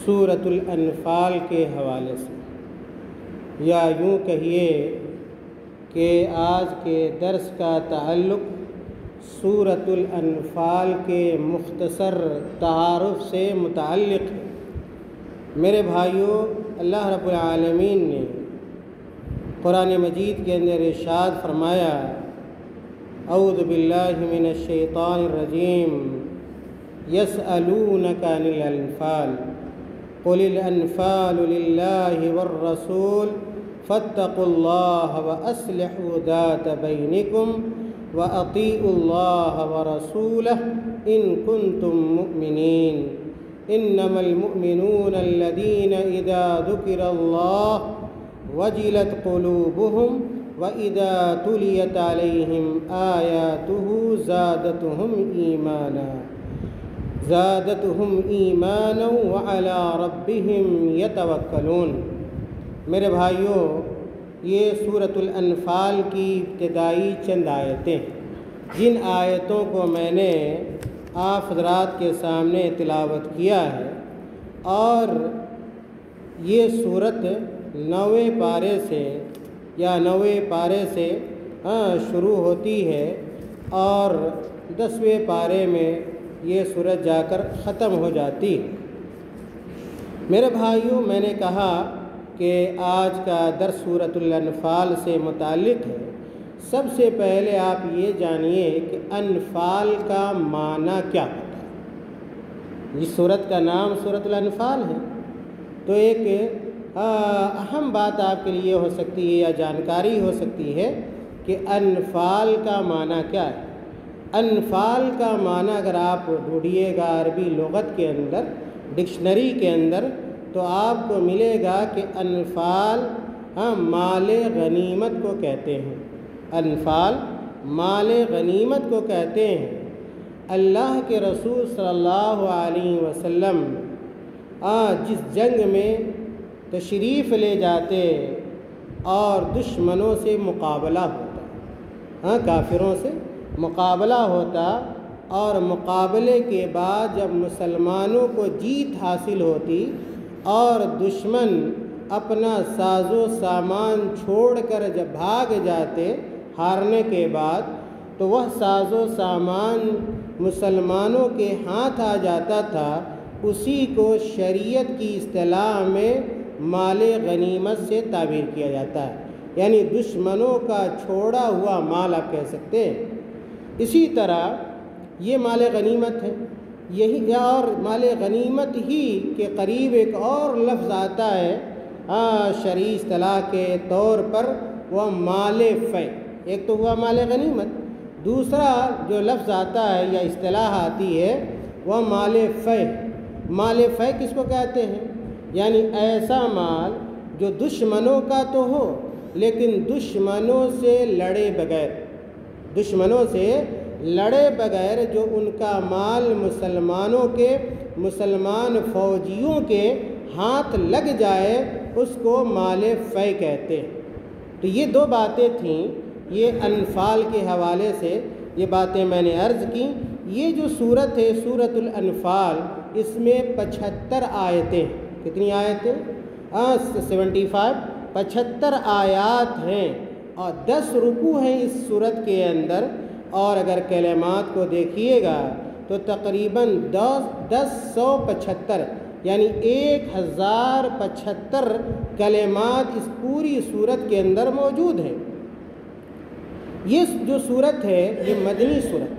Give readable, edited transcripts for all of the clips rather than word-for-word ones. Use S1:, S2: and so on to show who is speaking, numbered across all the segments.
S1: سورۃ الانفال کے حوالے سے، یا یوں کہیے کہ آج کے درس کا تعلق سورۃ الانفال کے مختصر تعارف سے متعلق ہے۔ میرے بھائیوں، اللہ رب العالمین نے قرآن مجید کے اندر ارشاد فرمایا، اعوذ باللہ من الشیطان الرجیم، یسألونک عن الانفال قل الانفال للہ والرسول فاتقوا اللہ واصلحوا ذات بینکم واطیعوا اللہ ورسولہ ان کنتم مؤمنین انما المؤمنون الذین اذا ذکر اللہ وجلت قلوبهم وَإِذَا تُلِيَتْ عَلَيْهِمْ آيَاتُهُ زَادَتْهُمْ إِيمَانًا وَعَلَىٰ رَبِّهِمْ يَتَوَكَّلُونَ۔ میرے بھائیوں، یہ سورۃ الانفال کی ابتدائی چند آیتیں ہیں، جن آیتوں کو میں نے آپ حضرات کے سامنے تلاوت کیا ہے، اور یہ سورت 9ویں پارے سے شروع ہوتی ہے اور 10ویں پارے میں یہ سورت جا کر ختم ہو جاتی ہے۔ میرے بھائیوں، میں نے کہا کہ آج کا درس سورۃ الانفال سے متعلق ہے۔ سب سے پہلے آپ یہ جانیے کہ انفال کا معنی کیا ہوتا ہے۔ اس سورت کا نام سورۃ الانفال ہے، تو ایک اہم بات آپ کے لیے ہو سکتی ہے یا جانکاری ہو سکتی ہے کہ انفال کا معنی کیا ہے۔ انفال کا معنی اگر آپ ڈھونڈیے گا عربی لغت کے اندر، ڈکشنری کے اندر، تو آپ کو ملے گا کہ انفال مال غنیمت کو کہتے ہیں۔ انفال مال غنیمت کو کہتے ہیں۔ اللہ کے رسول صلی اللہ علیہ وسلم جس جنگ میں تشریف لے جاتے اور دشمنوں سے مقابلہ ہوتا، کافروں سے مقابلہ ہوتا، اور مقابلے کے بعد جب مسلمانوں کو جیت حاصل ہوتی اور دشمن اپنا ساز و سامان چھوڑ کر جب بھاگ جاتے ہارنے کے بعد، تو وہ ساز و سامان مسلمانوں کے ہاتھ آ جاتا تھا، اسی کو شریعت کی اصطلاح میں مال غنیمت سے تعبیر کیا جاتا ہے، یعنی دشمنوں کا چھوڑا ہوا مال آپ کہہ سکتے ہیں۔ اسی طرح یہ مال غنیمت ہے، یہی اور مال غنیمت ہی کے قریب ایک اور لفظ آتا ہے شرعی اصطلاح کے طور پر، وہ مال فے۔ ایک تو ہوا مال غنیمت، دوسرا جو لفظ آتا ہے یا اصطلاح آتی ہے وہ مال فے۔ مال فے کس کو کہتے ہیں؟ یعنی ایسا مال جو دشمنوں کا تو ہو لیکن دشمنوں سے لڑے بغیر جو ان کا مال مسلمان فوجیوں کے ہاتھ لگ جائے، اس کو مال فے کہتے ہیں۔ تو یہ دو باتیں تھیں، یہ انفال کے حوالے سے یہ باتیں میں نے عرض کی۔ یہ جو سورت ہے سورۃ الانفال، اس میں 75 آیتیں ہیں۔ کتنی آیتیں؟ 75 آیات ہیں، اور 10 رکوع ہیں اس سورت کے اندر، اور اگر کلمات کو دیکھیے گا تو تقریباً 1075 یعنی 1075 کلمات اس پوری سورت کے اندر موجود ہیں۔ یہ جو سورت ہے یہ مدنی سورت،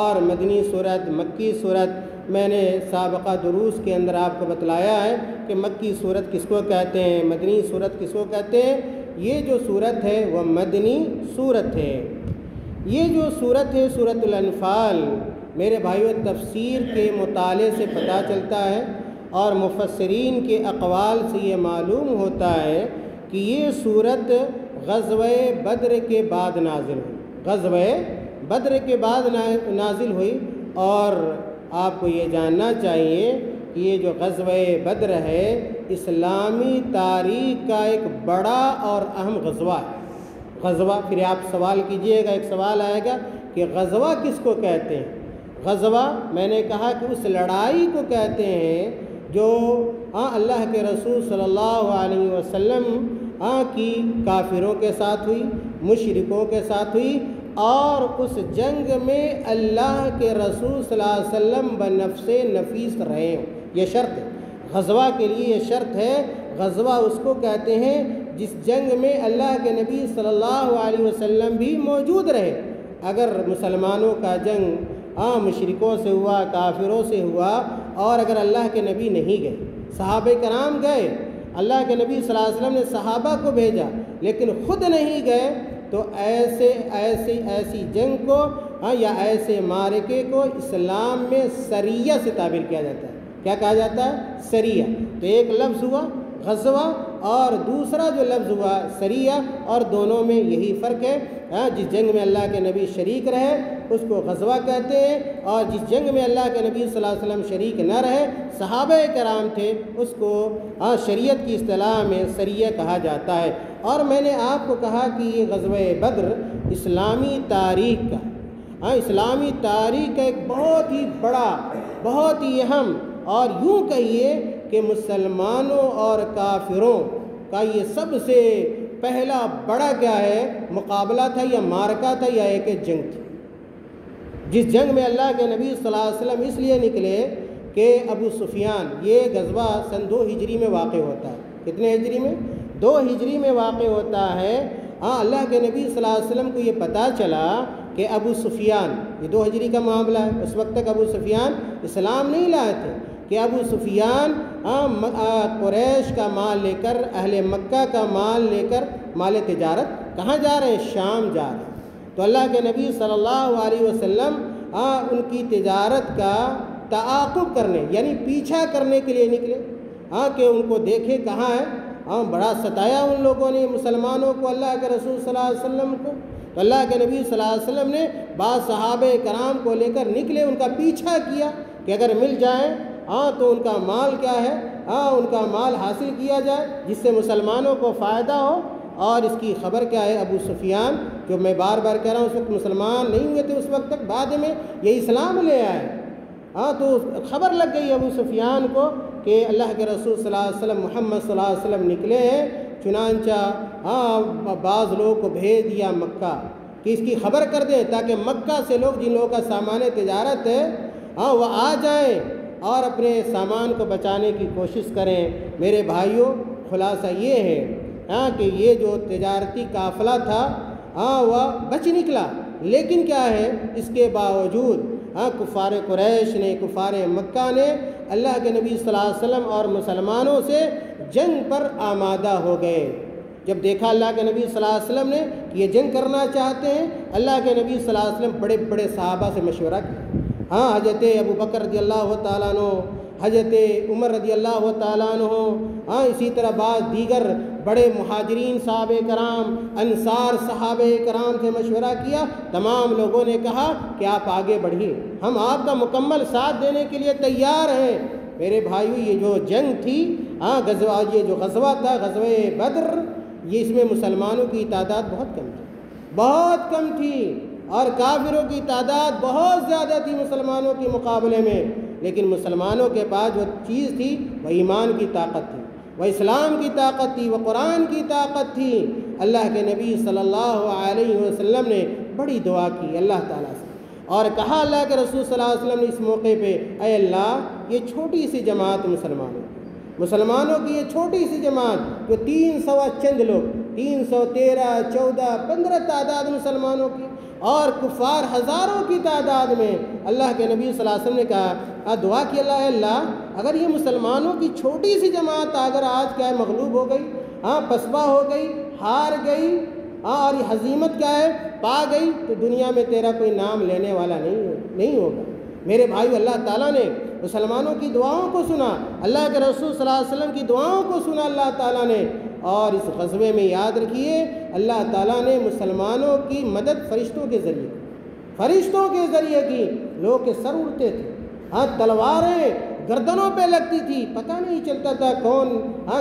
S1: اور مدنی سورت، مکی سورت، میں نے سابقہ دروس کے اندر آپ کو بتلایا ہے کہ مکی سورت کس کو کہتے ہیں، مدنی سورت کس کو کہتے ہیں۔ یہ جو سورت ہے وہ مدنی سورت ہے۔ یہ جو سورت ہے سورۃ الانفال، میرے بھائیو، تفسیر کے مطالعے سے پتہ چلتا ہے اور مفسرین کے اقوال سے یہ معلوم ہوتا ہے کہ یہ سورت غزوہ بدر کے بعد نازل ہوئی، اور آپ کو یہ جاننا چاہیے کہ یہ جو غزوہ بدر ہے اسلامی تاریخ کا ایک بڑا اور اہم غزوہ ہے۔ غزوہ، پھر آپ سوال کیجئے گا، ایک سوال آئے گا کہ غزوہ کس کو کہتے ہیں؟ غزوہ میں نے کہا کہ اس لڑائی کو کہتے ہیں جو اللہ کے رسول صلی اللہ علیہ وسلم کی کافروں کے ساتھ ہوئی، مشرکوں کے ساتھ ہوئی، اور اس جنگ میں اللہ کے رسول صلی اللہ علیہ وسلم بنفس نفیس رہے ہوں، یہ شرط ہے غزوہ کے لیے، یہ شرط ہے۔ غزوہ اس کو کہتے ہیں جس جنگ میں اللہ کے نبی صلی اللہ علیہ وسلم بھی موجود رہے۔ اگر مسلمانوں کا جنگ مشرکوں سے ہوا، کافروں سے ہوا، اور اگر اللہ کے نبی نہیں گئے، صحابہ کرام گئے، اللہ کے نبی صلی اللہ علیہ وسلم نے صحابہ کو بھیجا لیکن خود نہیں گئے، تو ایسی جنگ کو یا ایسے معرکے کو اسلام میں سریہ سے تعبیر کیا جاتا ہے۔ کیا کہا جاتا ہے؟ سریہ۔ تو ایک لفظ ہوا غزوہ اور دوسرا جو لفظ ہوا سریہ، اور دونوں میں یہی فرق ہے۔ جس جنگ میں اللہ کے نبی شریک رہے اس کو غزوہ کہتے ہیں، اور جس جنگ میں اللہ کے نبی صلی اللہ علیہ وسلم شریک نہ رہے، صحابہ کرام تھے، اس کو شریعت کی اصطلاح میں سریہ کہا جاتا ہے۔ اور میں نے آپ کو کہا کہ یہ غزوہ بدر اسلامی تاریخ کا اسلامی تاریخ کا ایک بہت ہی بڑا، بہت ہی اہم، اور یوں کہیے کہ مسلمانوں اور کافروں کا یہ سب سے پہلا بڑا کیا ہے مقابلہ تھا، یا معرکہ تھا، یا ایک جنگ تھی۔ جس جنگ میں اللہ کے نبی صلی اللہ علیہ وسلم اس لیے نکلے کہ ابو سفیان، یہ غزوہ سن 2 ہجری میں واقع ہوتا ہے۔ کتنے ہجری میں؟ 2 ہجری میں واقع ہوتا ہے۔ اللہ کے نبی صلی اللہ علیہ وسلم کو یہ پتہ چلا کہ ابو سفیان، یہ 2 ہجری کا معاملہ ہے، اس وقت تک ابو سفیان اسلام نہیں لائے تھے، کہ ابو سفیان قریش کا مال لے کر، اہل مکہ کا مال لے کر، مال تجارت کہاں جا رہے ہیں؟ شام جا رہے ہیں۔ تو اللہ کے نبی صلی اللہ علیہ وسلم ان کی تجارت کا تعاقب کرنے، یعنی پیچھا کرنے کے لیے نکلے، کہ ان کو دیکھے کہاں ہے۔ بڑا ستایا ان لوگوں نے مسلمانوں کو، اللہ کے رسول صلی اللہ علیہ وسلم کو۔ تو اللہ کے نبی صلی اللہ علیہ وسلم نے بعض صحابہ کرام کو لے کر نکلے، ان کا پیچھا کیا کہ اگر مل جائیں تو ان کا مال کیا ہے، ان کا مال حاصل کیا جائے جس سے مسلمانوں کو فائدہ ہو۔ اور اس کی خبر کیا ہے؟ ابو سفیان، جو میں بار بار کہہ رہا ہوں اس وقت مسلمان نہیں ہوئے تھے اس وقت تک، بعد میں یہ اسلام لے آئے۔ تو خبر لگ گئی ابو سفیان کو کہ اللہ کے رسول صلی اللہ علیہ وسلم، محمد صلی اللہ علیہ وسلم نکلے ہیں۔ چنانچہ بعض لوگوں کو بھیج دیا مکہ کہ اس کی خبر کر دیں، تاکہ مکہ سے لوگ، جن لوگوں کا سامان تجارت ہے، وہ آ جائیں اور اپنے سامان کو بچانے کی کوشش کریں۔ میرے بھائیوں، خلاصہ یہ ہے کہ یہ جو تجارتی قافلہ تھا وہ بچ نکلا، لیکن کیا ہے، اس کے باوجود کفار قریش نے، کفار مکہ نے اللہ کے نبی صلی اللہ علیہ وسلم اور مسلمانوں سے جنگ پر آمادہ ہو گئے۔ جب دیکھا اللہ کے نبی صلی اللہ علیہ وسلم نے کہ یہ جنگ کرنا چاہتے ہیں، اللہ کے نبی صلی اللہ علیہ وسلم بڑے بڑے صحابہ سے مشورہ کیا۔ حضرت ابو بکر رضی اللہ تعالیٰ عنہ، حضرت عمر رضی اللہ تعالیٰ عنہ، اسی طرح بعض دیگر بڑے مہاجرین صحابہ کرام، انصار صحابہ کرام سے مشورہ کیا۔ تمام لوگوں نے کہا کہ آپ آگے بڑھیے، ہم آپ کا مکمل ساتھ دینے کے لیے تیار ہیں۔ میرے بھائیو، یہ جو جنگ تھی، یہ جو غزوہ تھا، غزوہ بدر، یہ اس میں مسلمانوں کی تعداد بہت کم تھی، بہت کم تھی، اور کافروں کی تعداد بہت زیادہ تھی مسلمانوں کے مقابلے میں۔ لیکن مسلمانوں کے پاس جو چیز تھی وہ ایمان کی طاقت تھی، وہ اسلام کی طاقت تھی، وہ قرآن کی طاقت تھی۔ اللہ کے نبی صلی اللہ علیہ وسلم نے بڑی دعا کی اللہ تعالیٰ سے، اور کہا اللہ کے رسول صلی اللہ علیہ وسلم نے اس موقع پہ، اے اللہ، یہ چھوٹی سی جماعت مسلمانوں کی یہ چھوٹی سی جماعت، جو 300 چند لوگ، 313، 14، 15 تعداد مسلمانوں کی، اور کفار ہزاروں کی تعداد میں، اللہ کے نبی صلی اللہ علیہ وسلم نے کہا، دعا کی، اللہ اگر یہ مسلمانوں کی چھوٹی سی جماعت اگر آج کیا ہے مغلوب ہو گئی، پسپا ہو گئی، ہار گئی، اور یہ ہزیمت کیا ہے پا گئی، تو دنیا میں تیرا کوئی نام لینے والا نہیں ہوگا۔ میرے بھائی، اللہ تعالیٰ نے مسلمانوں کی دعاؤں کو سنا، اللہ کے رسول صلی اللہ علیہ وسلم کی دعاؤں کو سنا اللہ تعالیٰ نے، اور اس غزوے میں یاد رکھیے اللہ تعالیٰ نے مسلمانوں کی مدد فرشتوں کے ذریعے کی۔ لوگ کے سر اڑتے تھے، تلواریں گردنوں پہ لگتی تھی، پتہ نہیں چلتا تھا کون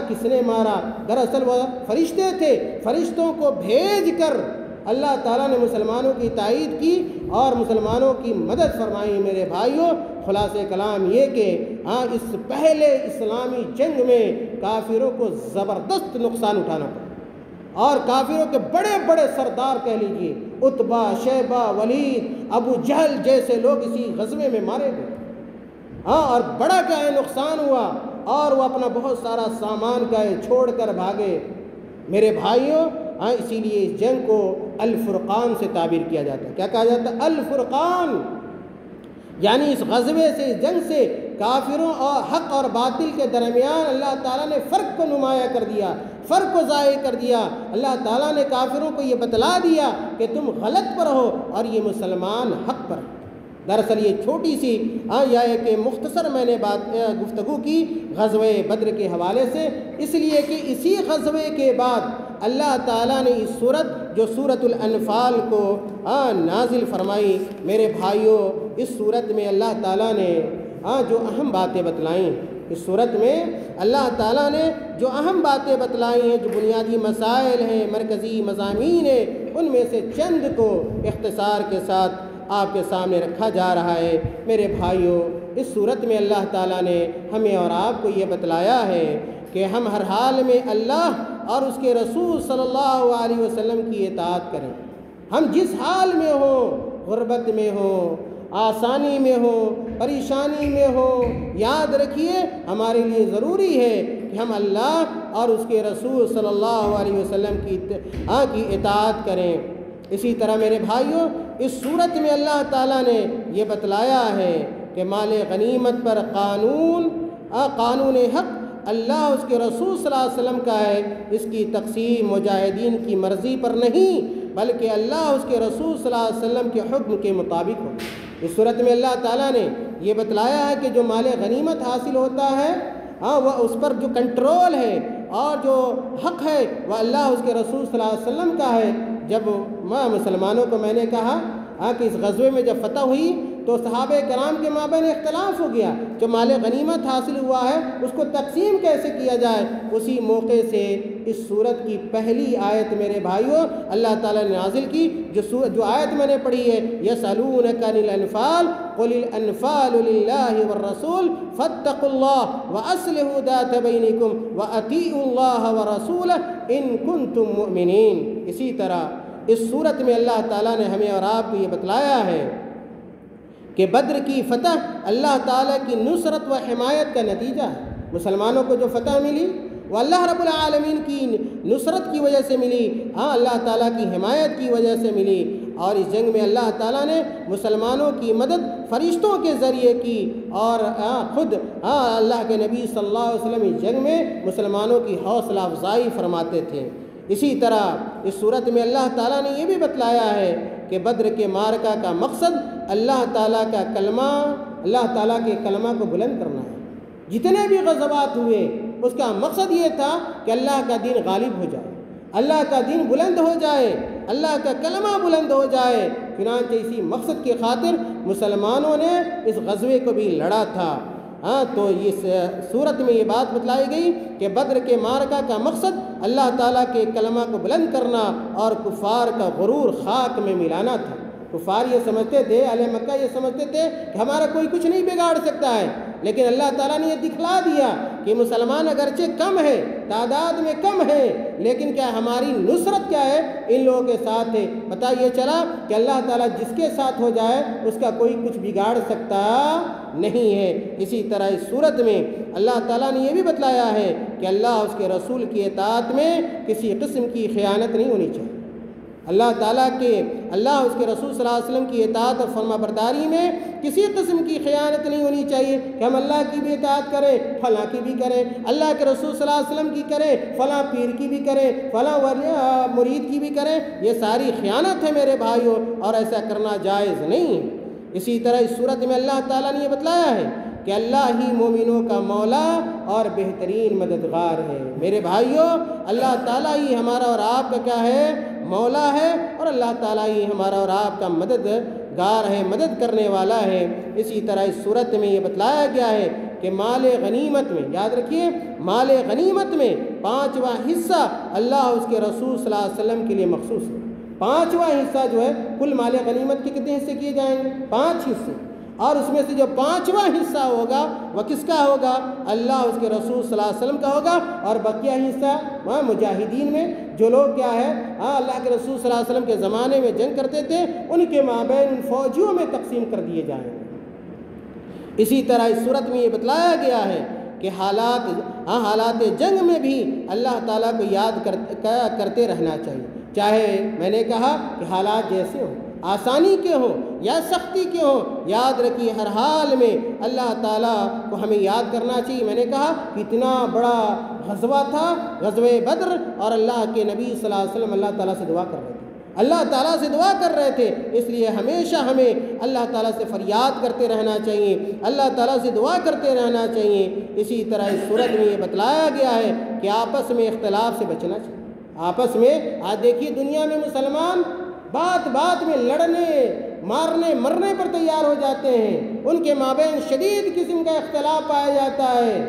S1: کس نے مارا، دراصل وہ فرشتے تھے۔ فرشتوں کو بھیج کر اللہ تعالیٰ نے مسلمانوں کی تائید کی اور مسلمانوں کی مدد فرمائی۔ میرے بھائیوں، خلاصہ کلام یہ کہ اس پہلے اسلامی جنگ میں کافروں کو زبردست نقصان اٹھانا پڑا، اور کافروں کے بڑے بڑے سردار کہہ لیجئے، عتبہ، شیبہ، ولید، ابو جہل جیسے لوگ اسی غزوے میں مارے گئے، اور بڑا کیا ہے نقصان ہوا، اور وہ اپنا بہت سارا سامان گئے چھوڑ کر بھاگے۔ میرے بھائیوں، اسی لیے اس جنگ کو الفرقان سے تعبیر کیا جاتا ہے۔ کیا کہا جاتا ہے؟ الفرقان، یعنی اس غزوے سے، اس جنگ سے کافروں اور حق اور باطل کے درمیان اللہ تعالیٰ نے فرق کو نمایاں کر دیا، فرق کو ظاہر کر دیا۔ اللہ تعالیٰ نے کافروں کو یہ بتلا دیا کہ تم غلط پر ہو اور یہ مسلمان حق پر ہے۔ دراصل یہ چھوٹی سی یا ایک مختصر میں نے گفتگو کی غزوہ بدر کے حوالے سے، اس لیے کہ اسی غزوے کے بعد اللہ تعالیٰ نے اس صورت جو سورۃ الانفال کو نازل فرمائی۔ میرے بھائیوں، اس صورت میں اللہ تعالیٰ نے جو اہم باتیں بتلائیں، اس صورت میں اللہ تعالیٰ نے جو اہم باتیں بتلائی ہیں، جو بنیادی مسائل ہیں، مرکزی مضامین ہیں، ان میں سے چند کو اختصار کے ساتھ آپ کے سامنے رکھا جا رہا ہے۔ میرے بھائیوں، اس صورت میں اللہ تعالیٰ نے ہمیں اور آپ کو یہ بتلایا ہے کہ ہم ہر حال میں اللہ اور اس کے رسول صلی اللہ علیہ وسلم کی اطاعت کریں۔ ہم جس حال میں ہوں، غربت میں ہوں، آسانی میں ہوں، پریشانی میں ہوں، یاد رکھیے ہمارے لیے ضروری ہے کہ ہم اللہ اور اس کے رسول صلی اللہ علیہ وسلم کی اطاعت کریں۔ اسی طرح میرے بھائیوں، اس صورت میں اللہ تعالیٰ نے یہ بتلایا ہے کہ مال غنیمت پر قانون حق اللہ اس کے رسول صلی اللہ علیہ وسلم کا ہے، اس کی تقسیم مجاہدین کی مرضی پر نہیں بلکہ اللہ اس کے رسول صلی اللہ علیہ وسلم کے حکم کے مطابق ہو۔ اس صورت میں اللہ تعالیٰ نے یہ بتلایا ہے کہ جو مال غنیمت حاصل ہوتا ہے وہ اس پر جو کنٹرول ہے اور جو حق ہے وہ اللہ اس کے رسول صلی اللہ علیہ وسلم کا ہے۔ جب مسلمانوں کو میں نے کہا کہ اس غزوے میں جب فتح ہوئی تو صحابہ کرام کے مابین اختلاف ہو گیا، جو مال غنیمت حاصل ہوا ہے اس کو تقسیم کیسے کیا جائے۔ اسی موقع سے اس سورت کی پہلی آیت میرے بھائیوں اللہ تعالیٰ نے نازل کی، جو آیت میں نے پڑھی ہے، یسألونک عن الانفال قل الانفال للہ والرسول فاتقوا اللہ واصلحوا ذات بینکم واطیعوا اللہ ورسولہ ان کنتم مؤمنین۔ اسی طرح اس صورت میں اللہ تعالیٰ نے ہمیں اور آپ کو یہ بتلایا ہے کہ بدر کی فتح اللہ تعالیٰ کی نصرت و حمایت کا نتیجہ ہے۔ مسلمانوں کو جو فتح ملی وہ اللہ رب العالمین کی نصرت کی وجہ سے ملی، اللہ تعالیٰ کی حمایت کی وجہ سے ملی، اور اس جنگ میں اللہ تعالیٰ نے مسلمانوں کی مدد فرشتوں کے ذریعے کی، اور خود اللہ کے نبی صلی اللہ علیہ وسلم اس جنگ میں مسلمانوں کی حوصلہ افزائی فرماتے تھے۔ اسی طرح اس صورت میں اللہ تعالیٰ نے یہ بھی بتلایا ہے کہ بدر کے معرکہ کا مقصد اللہ تعالیٰ کا کلمہ، اللہ تعالیٰ کے کلمہ کو بلند کرنا ہے۔ جتنے بھی غزوات ہوئے اس کا مقصد یہ تھا کہ اللہ کا دین غالب ہو جائے، اللہ کا دین بلند ہو جائے، اللہ کا کلمہ بلند ہو جائے۔ چنانچہ اسی مقصد کی خاطر مسلمانوں نے اس غزوے کو بھی لڑا تھا۔ تو اس صورت میں یہ بات بتلائی گئی کہ بدر کے معرکہ کا مقصد اللہ تعالیٰ کے کلمہ کو بلند کرنا اور کفار کا غرور خاک میں ملانا تھا۔ کفار یہ سمجھتے تھے، اہل مکہ یہ سمجھتے تھے کہ ہمارا کوئی کچھ نہیں بگاڑ سکتا ہے، لیکن اللہ تعالیٰ نے یہ دکھلا دیا کہ مسلمان اگرچہ کم ہے، تعداد میں کم ہے، لیکن کیا ہماری نصرت کیا ہے؟ ان لوگوں کے ساتھ ہے۔ پتہ یہ چلا کہ اللہ تعالیٰ جس کے ساتھ ہو جائے اس کا کوئی کچھ بگاڑ سکتا نہیں ہے۔ اسی طرح اس صورت میں اللہ تعالیٰ نے یہ بھی بتلایا ہے کہ اللہ اس کے رسول کی اطاعت میں کسی قسم کی خیانت نہیں ہونی چاہیے۔ اللہ اس کے رسول صلی اللہ علیہ وسلم کی اطاعت اور فرما برداری میں کسی قسم کی خیانت نہیں ہونی چاہیے کہ ہم اللہ کی بھی اطاعت کریں، فلاں کی بھی کریں، اللہ کے رسول صلی اللہ علیہ وسلم کی کریں، فلاں پیر کی بھی کریں، فلاں مرید کی بھی کریں۔ یہ ساری خیانت ہے میرے بھائیوں، اور ایسا کرنا جائز نہیں ہے۔ اسی طرح اس صورت میں اللہ تعالیٰ نے یہ بتلایا ہے کہ اللہ ہی مومنوں کا مولا اور بہترین مددگار ہے۔ میرے بھائیوں، اللہ تعالیٰ ہی ہمارا اور آپ کا کیا ہے؟ مولا ہے، اور اللہ تعالیٰ ہی ہمارا اور آپ کا مددگار ہے، مدد کرنے والا ہے۔ اسی طرح اس صورت میں یہ بتلایا گیا ہے کہ مال غنیمت میں، یاد رکھیے، مال غنیمت میں 5واں حصہ اللہ اس کے رسول صلی اللہ علیہ وسلم کے لیے مخصوص ہے۔ 5واں حصہ جو ہے، کل مال غنیمت کے کتنے حصے کیے جائیں گے؟ 5 حصے، اور اس میں سے جو 5واں حصہ ہوگا وہ کس کا ہوگا؟ اللہ اس کے رسول صلی اللہ علیہ وسلم کا ہوگا، اور بقیہ حصہ وہاں مجاہدین میں جو لوگ کیا ہے اللہ کے رسول صلی اللہ علیہ وسلم کے زمانے میں جنگ کرتے تھے ان کے مابین ان فوجیوں میں تقسیم کر دیے جائیں گے۔ اسی طرح اس صورت میں یہ بتلایا گیا ہے کہ حالات جنگ میں بھی اللہ تعالیٰ کو یاد کرتے رہنا چاہیے، چاہے میں نے کہا کہ حالات جیسے ہوں، آسانی کے ہوں یا سختی کے ہوں، یاد رکھیے ہر حال میں اللہ تعالیٰ کو ہمیں یاد کرنا چاہیے۔ میں نے کہا کہ اتنا بڑا غزوہ تھا، غزوہ بدر، اور اللہ کے نبی صلی اللہ علیہ وسلم اللہ تعالیٰ سے دعا کر رہے تھے، اللہ تعالیٰ سے دعا کر رہے تھے، اس لیے ہمیشہ ہمیں اللہ تعالیٰ سے فریاد کرتے رہنا چاہیے، اللہ تعالیٰ سے دعا کرتے رہنا چاہیے۔ اسی طرح اس صورت میں یہ بتلایا گیا ہے کہ آپس میں اختلاف سے بچنا چاہیے۔ آپس میں آج دیکھیے دنیا میں مسلمان بات بات میں لڑنے مارنے مرنے پر تیار ہو جاتے ہیں، ان کے مابین شدید قسم کا اختلاف پایا جاتا ہے،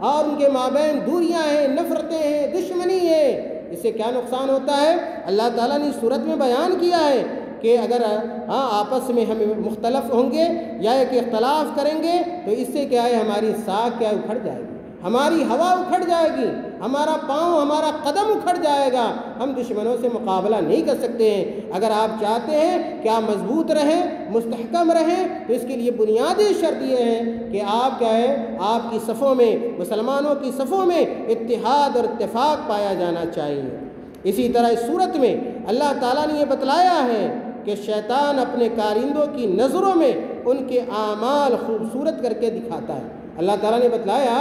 S1: اور ان کے مابین دوریاں ہیں، نفرتیں ہیں، دشمنی ہے۔ اس سے کیا نقصان ہوتا ہے؟ اللہ تعالیٰ نے اس صورت میں بیان کیا ہے کہ اگر آپس میں ہم مختلف ہوں گے یا ایک اختلاف کریں گے تو اس سے کیا ہے ہماری ساکھ کیا اکھڑ جائے گی، ہماری ہوا اکھڑ جائے گی، ہمارا پاؤں ہمارا قدم اکھڑ جائے گا، ہم دشمنوں سے مقابلہ نہیں کر سکتے ہیں۔ اگر آپ چاہتے ہیں کہ آپ مضبوط رہیں، مستحکم رہیں، تو اس کے لیے بنیادی شرط یہ ہے کہ آپ کیا ہے آپ کی صفوں میں، مسلمانوں کی صفوں میں اتحاد اور اتفاق پایا جانا چاہیے۔ اسی طرح اس صورت میں اللہ تعالیٰ نے یہ بتلایا ہے کہ شیطان اپنے کارندوں کی نظروں میں ان کے اعمال خوبصورت کر کے دکھاتا ہے۔ اللہ تعالیٰ نے بتلایا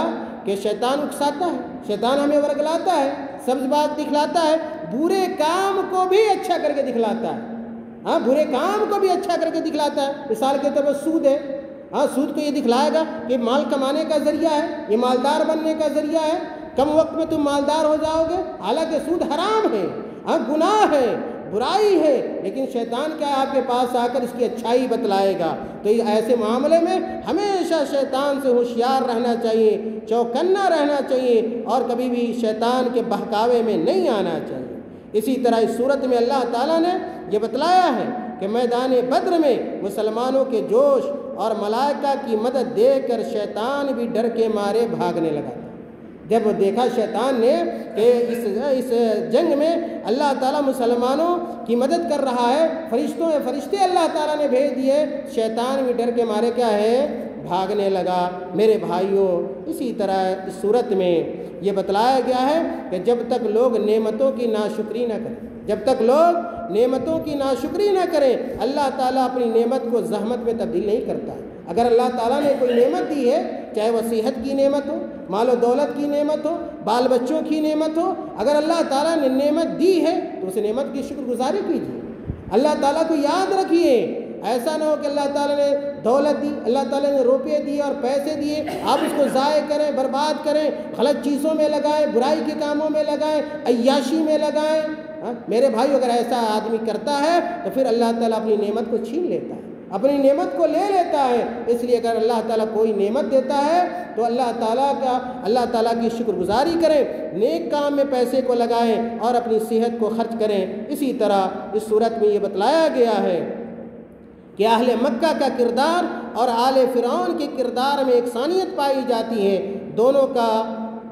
S1: کہ شیطان اکساتا ہے، شیطان ہمیں ورگلاتا ہے، سبز بات دکھلاتا ہے، برے کام کو بھی اچھا کر کے دکھلاتا ہے، برے کام کو بھی اچھا کر کے دکھلاتا ہے۔ مثال کے طور پر سود ہے، سود کو یہ دکھلائے گا کہ مال کمانے کا ذریعہ ہے، یہ مالدار بننے کا ذریعہ ہے، کم وقت میں تم مالدار ہو جاؤ گے، حالانکہ سود حرام ہے، گناہ ہے، برائی ہے، لیکن شیطان کیا آپ کے پاس آ کر اس کی اچھائی بتلائے گا۔ تو ایسے معاملے میں ہمیشہ شیطان سے ہوشیار رہنا چاہیے، چوکنا رہنا چاہیے، اور کبھی بھی شیطان کے بہکاوے میں نہیں آنا چاہیے۔ اسی طرح اس صورت میں اللہ تعالیٰ نے یہ بتلایا ہے کہ میدان بدر میں مسلمانوں کے جوش اور ملائکہ کی مدد دیکھ کر شیطان بھی ڈر کے مارے بھاگنے لگا۔ جب دیکھا شیطان نے کہ اس جنگ میں اللہ تعالیٰ مسلمانوں کی مدد کر رہا ہے، فرشتے اللہ تعالیٰ نے بھیج دیے، شیطان بھی ڈر کے مارے کیا ہے بھاگنے لگا۔ میرے بھائیوں، اسی طرح اس صورت میں یہ بتلایا گیا ہے کہ جب تک لوگ نعمتوں کی ناشکری نہ کریں، جب تک لوگ نعمتوں کی ناشکری نہ کریں، اللہ تعالیٰ اپنی نعمت کو زحمت میں تبدیل نہیں کرتا۔ اگر اللہ تعالیٰ نے کوئی نعمت دی ہے، چاہے وہ صحت کی نعمت ہو، مال و دولت کی نعمت ہو، بال بچوں کی نعمت ہو، اگر اللہ تعالیٰ نے نعمت دی ہے تو اس نعمت کی شکر گزاری کیجیے، اللہ تعالیٰ کو یاد رکھیے۔ ایسا نہ ہو کہ اللہ تعالیٰ نے دولت دی، اللہ تعالیٰ نے روپے دیے اور پیسے دیے، آپ اس کو ضائع کریں، برباد کریں، غلط چیزوں میں لگائیں، برائی کے کاموں میں لگائیں، عیاشی میں لگائیں۔ میرے بھائی، اگر ایسا آدمی کرتا ہے تو پھر اللہ تعالیٰ اپنی نعمت کو چھین لیتا ہے، اپنی نعمت کو لے لیتا ہے۔ اس لیے اگر اللہ تعالیٰ کوئی نعمت دیتا ہے تو اللہ تعالیٰ کی شکر گزاری کریں، نیک کام میں پیسے کو لگائیں اور اپنی صحت کو خرچ کریں۔ اسی طرح اس صورت میں یہ بتلایا گیا ہے کہ اہل مکہ کا کردار اور آل فرعون کے کردار میں یکسانیت پائی جاتی ہے، دونوں کا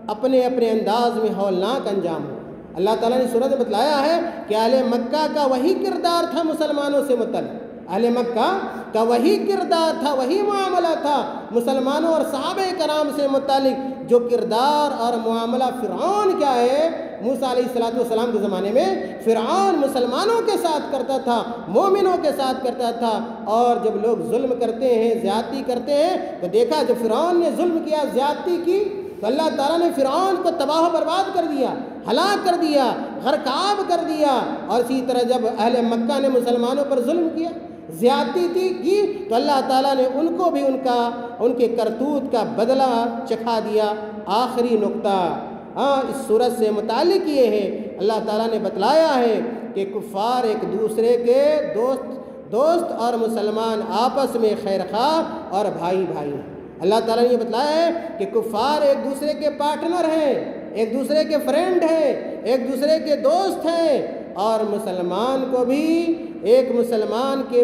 S1: اپنے اپنے انداز میں ہولناک انجام ہو۔ اللہ تعالیٰ نے صورت میں بتلایا ہے کہ اہل مکہ کا وہی کردار تھا مسلمانوں سے متعلق، اہل مکہ کا وہی کردار تھا، وہی معاملہ تھا مسلمانوں اور صحابہ کرام سے متعلق جو کردار اور معاملہ فرعون کیا ہے موسیٰ علیہ السلام کے زمانے میں فرعون مسلمانوں کے ساتھ کرتا تھا، مومنوں کے ساتھ کرتا تھا۔ اور جب لوگ ظلم کرتے ہیں، زیادتی کرتے ہیں، تو دیکھا جب فرعون نے ظلم کیا، زیادتی کی، تو اللہ تعالیٰ نے فرعون کو تباہ و برباد کر دیا، ہلاک کر دیا، غرقاب کر دیا۔ اور اسی طرح جب اہل مکہ نے مسلمانوں پر ظلم کیا، زیادتی کی، تو اللہ تعالیٰ نے ان کو بھی ان کے کرتوت کا بدلہ چکھا دیا۔ آخری نقطہ اس صورت سے متعلق یہ ہے، اللہ تعالیٰ نے بتلایا ہے کہ کفار ایک دوسرے کے دوست اور مسلمان آپس میں خیر خواہ اور بھائی بھائی ہیں۔ اللہ تعالیٰ نے یہ بتلایا ہے کہ کفار ایک دوسرے کے پارٹنر ہیں، ایک دوسرے کے فرینڈ ہیں، ایک دوسرے کے دوست ہیں، اور مسلمان کو بھی ایک مسلمان کے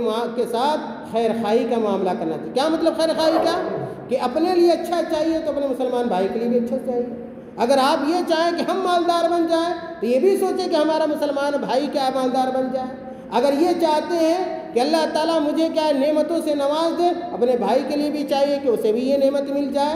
S1: ساتھ خیر خواہی کا معاملہ کرنا چاہیے۔ کیا مطلب خیر خواہی کا؟ کہ اپنے لیے اچھا چاہیے تو اپنے مسلمان بھائی کے لیے بھی اچھا چاہیے۔ اگر آپ یہ چاہیں کہ ہم مالدار بن جائیں تو یہ بھی سوچیں کہ ہمارا مسلمان بھائی کیا مالدار بن جائے۔ اگر یہ چاہتے ہیں کہ اللہ تعالیٰ مجھے کیا نعمتوں سے نواز دے، اپنے بھائی کے لیے بھی چاہیے کہ اسے بھی یہ نعمت مل جائے۔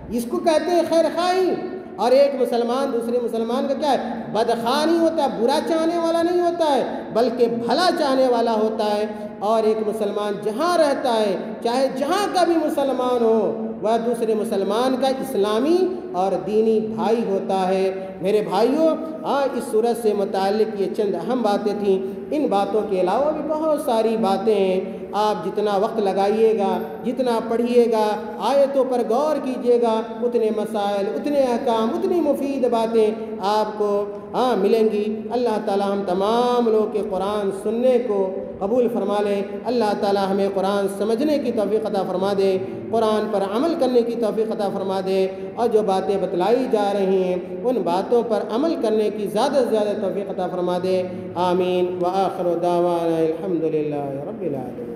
S1: اس کو کہتے ہیں خیر خواہی۔ اور ایک مسلمان دوسرے مسلمان کا کیا ہے؟ بدخواہ نہیں ہوتا ہے، برا چاہنے والا نہیں ہوتا ہے، بلکہ بھلا چاہنے والا ہوتا ہے۔ اور ایک مسلمان جہاں رہتا ہے، چاہے جہاں کا بھی مسلمان ہو، وہ دوسرے مسلمان کا اسلامی اور دینی بھائی ہوتا ہے۔ میرے بھائیوں، اس سورت سے متعلق یہ چند اہم باتیں تھیں۔ ان باتوں کے علاوہ بھی بہت ساری باتیں ہیں۔ آپ جتنا وقت لگائیے گا، جتنا پڑھیے گا، آیتوں پر غور کیجیے گا، اتنے مسائل، اتنے احکام، اتنی مفید باتیں آپ کو ملیں گی۔ اللہ تعالی ہم تمام لوگ کے قرآن سننے کو قبول فرما لے۔ اللہ تعالی ہمیں قرآن سمجھنے کی توفیق عطا فرما دے، قرآن پر عمل کرنے کی توفیق عطا فرما دے، اور جو باتیں بتلائی جا رہی ہیں ان باتوں پر عمل کرنے کی زیادہ سے زیادہ توفیق عطا فرما دے۔ آمین۔ وآخر دعوانا الحمدللہ رب العالمین۔